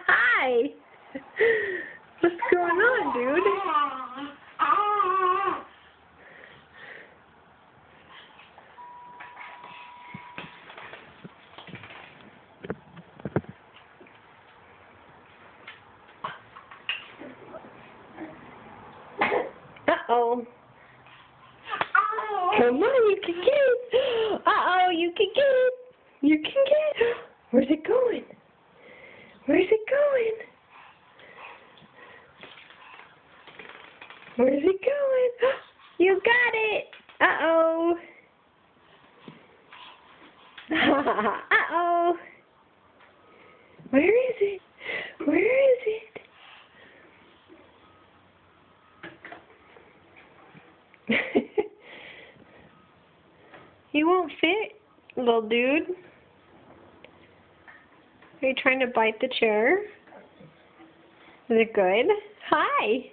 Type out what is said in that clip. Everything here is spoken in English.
Hi! What's going on, dude? Uh-oh. Come on, you can get it. Uh-oh, you can get it. You can get it. Where's it going? Where's it going? Where's it going? You got it. Uh-oh. Uh-oh. Where is it? Where is it? You won't fit, little dude. Are you trying to bite the chair? Is it good? Hi.